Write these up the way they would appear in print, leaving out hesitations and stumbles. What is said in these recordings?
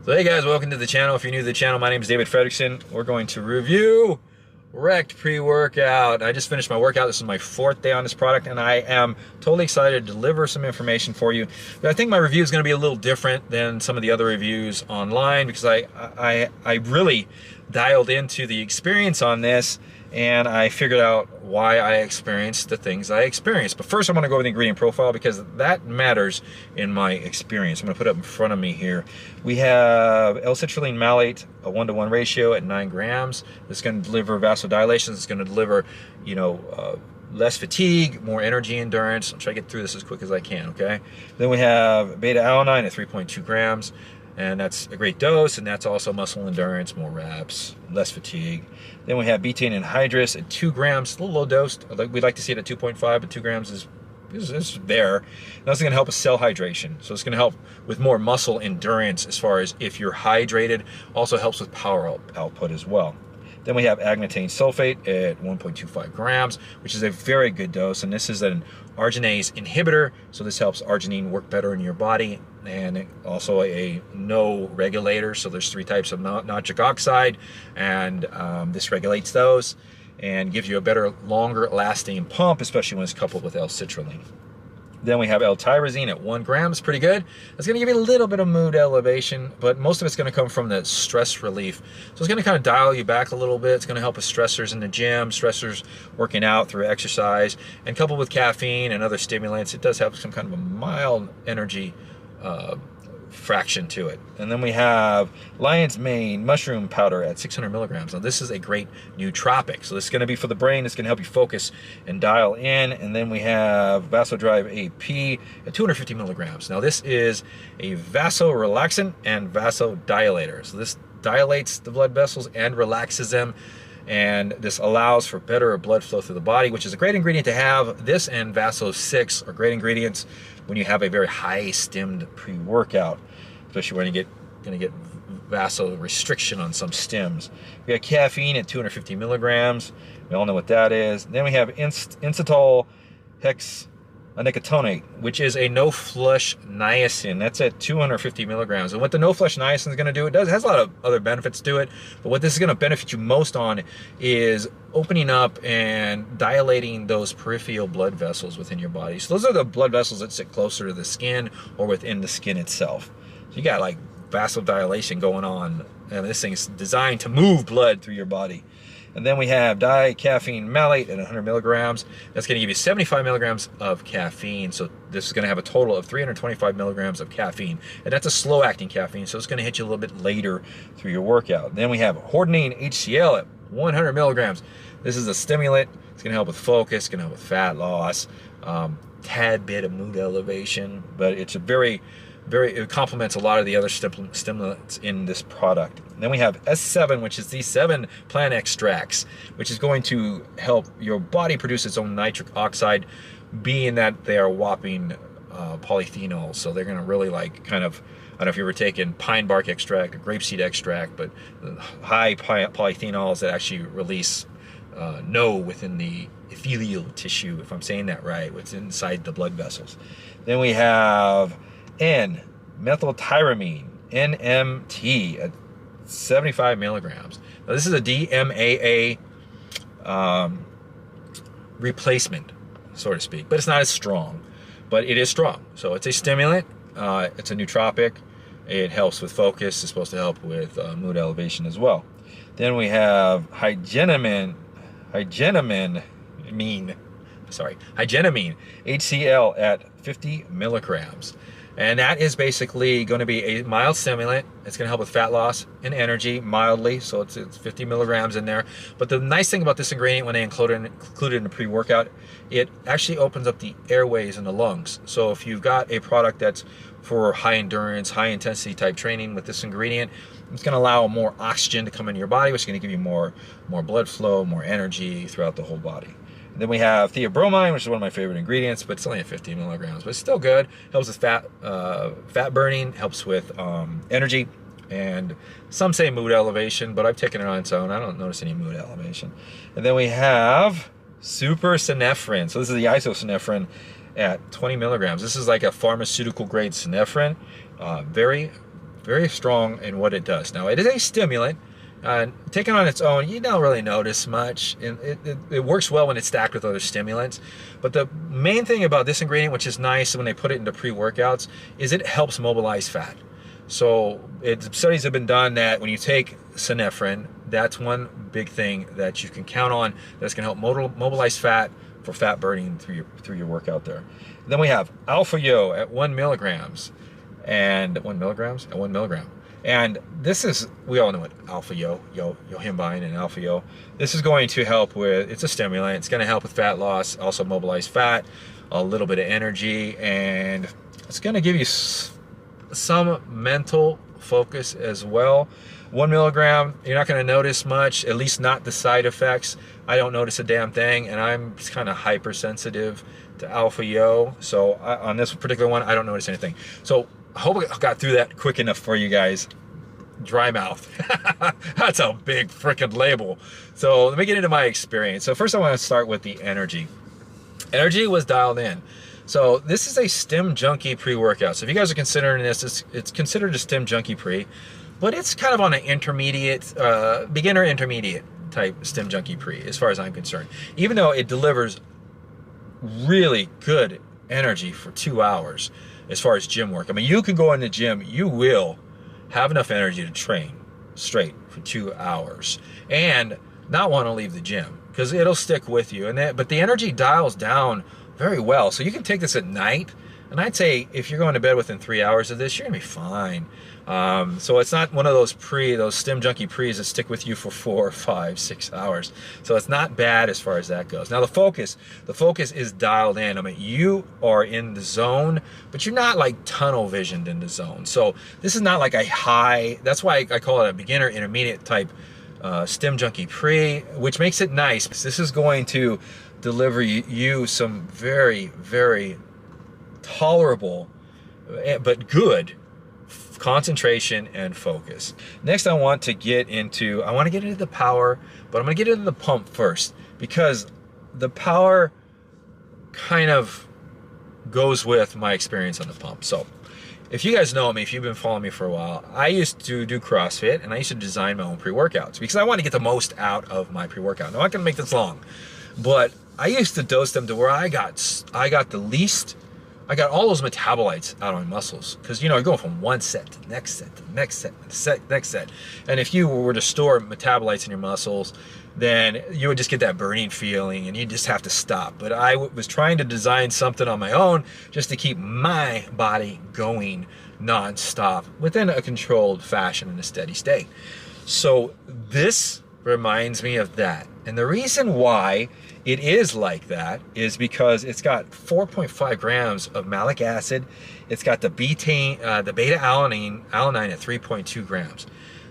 So hey guys, welcome to the channel. If you're new to the channel, my name is David Fredrickson. We're going to review Wrecked pre-workout. I just finished my workout. This is my 4th day on this product, and I am totally excited to deliver some information for you. But I think my review is going to be a little different than some of the other reviews online because I really dialed into the experience on this, and I figured out why I experienced the things I experienced. But first, I'm going to go over the ingredient profile because that matters in my experience. I'm going to put it up in front of me here. We have L-citrulline malate, a 1-to-1 ratio at 9 grams. This is going to deliver vasodilation. It's going to deliver, less fatigue, more energy endurance. I'll try to get through this as quick as I can, okay? Then we have beta-alanine at 3.2 grams. And that's a great dose, and that's also muscle endurance, more reps, less fatigue. Then we have betaine anhydrous at 2 grams, a little low dosed. We'd like to see it at 2.5, but 2 grams is there. And that's going to help with cell hydration. So it's going to help with more muscle endurance as far as if you're hydrated. Also helps with power output as well. Then we have agnatane sulfate at 1.25 grams, which is a very good dose. And this is an arginase inhibitor, so this helps arginine work better in your body. And also a no regulator, so there's 3 types of nitric oxide, and this regulates those and gives you a better, longer lasting pump, especially when it's coupled with L-citrulline. Then we have L-tyrosine at 1 gram. It's pretty good. It's going to give you a little bit of mood elevation, but most of it's going to come from the stress relief. So it's going to kind of dial you back a little bit. It's going to help with stressors in the gym, stressors working out through exercise, and coupled with caffeine and other stimulants, it does have some kind of a mild energy fraction to it. And then we have lion's mane mushroom powder at 600 milligrams. Now this is a great nootropic, so this is going to be for the brain. It's going to help you focus and dial in. And then we have Vasodrive AP at 250 milligrams. Now this is a vasorelaxant and vasodilator, so this dilates the blood vessels and relaxes them, and this allows for better blood flow through the body, which is a great ingredient to have. This and Vaso 6 are great ingredients when you have a very high stimmed pre-workout, especially when you're going to get vaso restriction on some stims. We got caffeine at 250 milligrams. We all know what that is. Then we have inositol hexanicotonate, which is a no-flush niacin. That's at 250 milligrams. And what the no-flush niacin is going to do, it has a lot of other benefits to it, but what this is going to benefit you most on is opening up and dilating those peripheral blood vessels within your body. So those are the blood vessels that sit closer to the skin or within the skin itself. So you got like vasodilation going on, and this thing's designed to move blood through your body. And then we have dicaffeine malate at 100 milligrams. That's going to give you 75 milligrams of caffeine. So this is going to have a total of 325 milligrams of caffeine. And that's a slow-acting caffeine, so it's going to hit you a little bit later through your workout. Then we have hordenine HCl at 100 milligrams. This is a stimulant. It's going to help with focus, going to help with fat loss, tad bit of mood elevation, but it's a it complements a lot of the other stimulants in this product. And then we have S7, which is these 7 plant extracts, which is going to help your body produce its own nitric oxide, being that they are whopping polyphenols. So they're going to really I don't know if you ever taken pine bark extract or grapeseed extract, but high polyphenols that actually release within the epithelial tissue, if I'm saying that right, what's inside the blood vessels. Then we have N-methyltyramine, NMT, at 75 milligrams. Now this is a DMAA replacement, so to speak, but it's not as strong, but it is strong. So it's a stimulant, it's a nootropic, it helps with focus, it's supposed to help with mood elevation as well. Then we have hygenamine, HCl at 50 milligrams. And that is basically going to be a mild stimulant. It's going to help with fat loss and energy mildly, so it's 50 milligrams in there. But the nice thing about this ingredient, when they include it in the pre-workout, it actually opens up the airways in the lungs. So if you've got a product that's for high endurance, high intensity type training with this ingredient, it's going to allow more oxygen to come into your body, which is going to give you more blood flow, more energy throughout the whole body. And then we have theobromine, which is one of my favorite ingredients, but it's only at 50 milligrams, but it's still good. Helps with fat burning, helps with energy, and some say mood elevation, but I've taken it on its own. I don't notice any mood elevation. And then we have supersynephrine. So this is the isosynephrine at 20 milligrams. This is like a pharmaceutical grade synephrine. Very very strong in what it does. Now, it is a stimulant. Taken on its own, you don't really notice much. It works well when it's stacked with other stimulants. But the main thing about this ingredient, which is nice when they put it into pre-workouts, is it helps mobilize fat. So studies have been done that when you take synephrine, that's one big thing that you can count on that's going to help mobilize fat for fat burning through your workout there. And then we have Alpha Yo at 1 milligrams and 1 milligrams at 1 milligram. And this is, we all know it, Alpha Yo, yohimbine and Alpha Yo. This is going to help with, it's a stimulant. It's going to help with fat loss, also mobilize fat, a little bit of energy, and it's going to give you some mental focus as well. 1 milligram, you're not going to notice much, at least not the side effects. I don't notice a damn thing, and I'm kind of hypersensitive to Alpha Yo. So on this particular one, I don't notice anything. So I hope I got through that quick enough for you guys. Dry mouth. That's a big freaking label. So let me get into my experience. So first I want to start with the energy. Energy was dialed in. So this is a Stim Junkie pre-workout. So if you guys are considering this, it's considered a Stim Junkie pre, but it's kind of on an intermediate, beginner intermediate type Stim Junkie pre, as far as I'm concerned. Even though it delivers really good energy for 2 hours as far as gym work. I mean, you can go in the gym, you will have enough energy to train straight for 2 hours and not want to leave the gym because it'll stick with you. But the energy dials down very well. So you can take this at night, and I'd say if you're going to bed within 3 hours of this, you're gonna be fine. So it's not one of those Stim Junkie pre's that stick with you for 4, 5, 6 hours. So it's not bad as far as that goes. Now the focus is dialed in. I mean, you are in the zone, but you're not like tunnel visioned in the zone. So this is not like a high, that's why I call it a beginner intermediate type Stim Junkie pre, which makes it nice. This is going to deliver you some very, very tolerable but good concentration and focus. Next, I want to get into the power, but I'm going to get into the pump first because the power kind of goes with my experience on the pump. So if you guys know me, if you've been following me for a while, I used to do CrossFit and I used to design my own pre-workouts because I want to get the most out of my pre-workout. Now, I'm not going to make this long, but I used to dose them to where I got all those metabolites out of my muscles because, you know, you're going from one set to the next set to the next set to the next set. And if you were to store metabolites in your muscles, then you would just get that burning feeling and you just have to stop. But I was trying to design something on my own just to keep my body going non-stop within a controlled fashion in a steady state. So this reminds me of that. And the reason why it is like that is because it's got 4.5 grams of malic acid. It's got the beta alanine at 3.2 grams.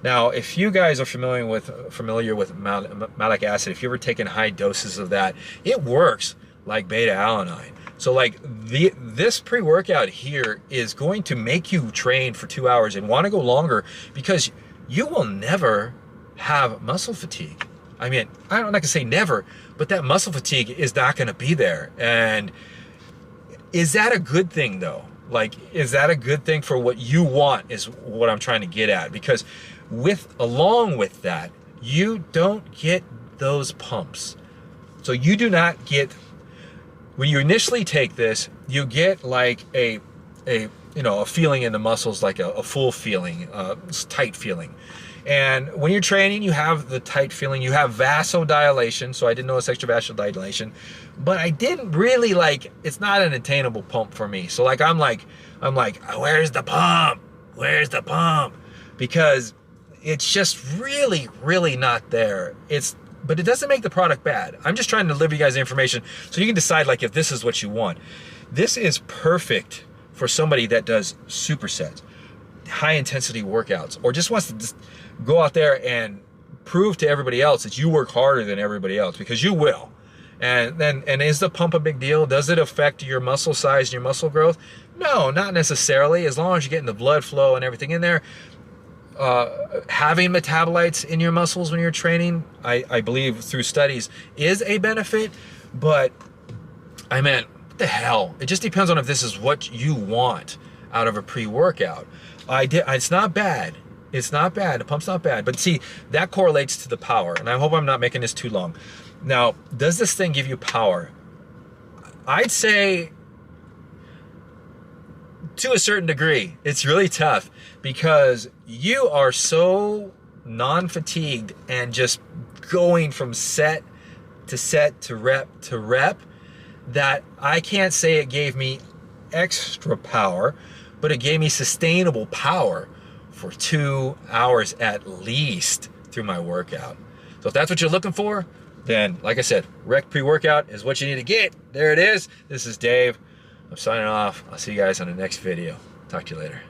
Now, if you guys are familiar with malic acid, if you've ever taken high doses of that, it works like beta alanine. So like this pre-workout here is going to make you train for 2 hours and want to go longer because you will never have muscle fatigue. I mean, I'm not gonna say never, but that muscle fatigue is not gonna be there. And is that a good thing though? Like, is that a good thing for what you want is what I'm trying to get at? Because along with that, you don't get those pumps. So you do not get, when you initially take this, you get like a feeling in the muscles, like a full feeling, tight feeling. And when you're training, you have the tight feeling, you have vasodilation. So I didn't notice extra vasodilation, but I didn't really it's not an attainable pump for me. So like, I'm like, where's the pump? Where's the pump? Because it's just really, really not there. But it doesn't make the product bad. I'm just trying to deliver you guys information so you can decide like if this is what you want. This is perfect for somebody that does supersets, high intensity workouts, or just wants to just go out there and prove to everybody else that you work harder than everybody else, because you will. And is the pump a big deal? Does it affect your muscle size and your muscle growth? No, not necessarily. As long as you're getting the blood flow and everything in there. Having metabolites in your muscles when you're training, I believe through studies, is a benefit. But I meant, what the hell? It just depends on if this is what you want out of a pre-workout. It's not bad. It's not bad. The pump's not bad. But see, that correlates to the power. And I hope I'm not making this too long. Now, does this thing give you power? I'd say to a certain degree. It's really tough because you are so non-fatigued and just going from set to rep that I can't say it gave me extra power, but it gave me sustainable power for 2 hours at least through my workout. So if that's what you're looking for, then like I said, Rect pre-workout is what you need to get. There it is. This is Dave. I'm signing off. I'll see you guys on the next video. Talk to you later.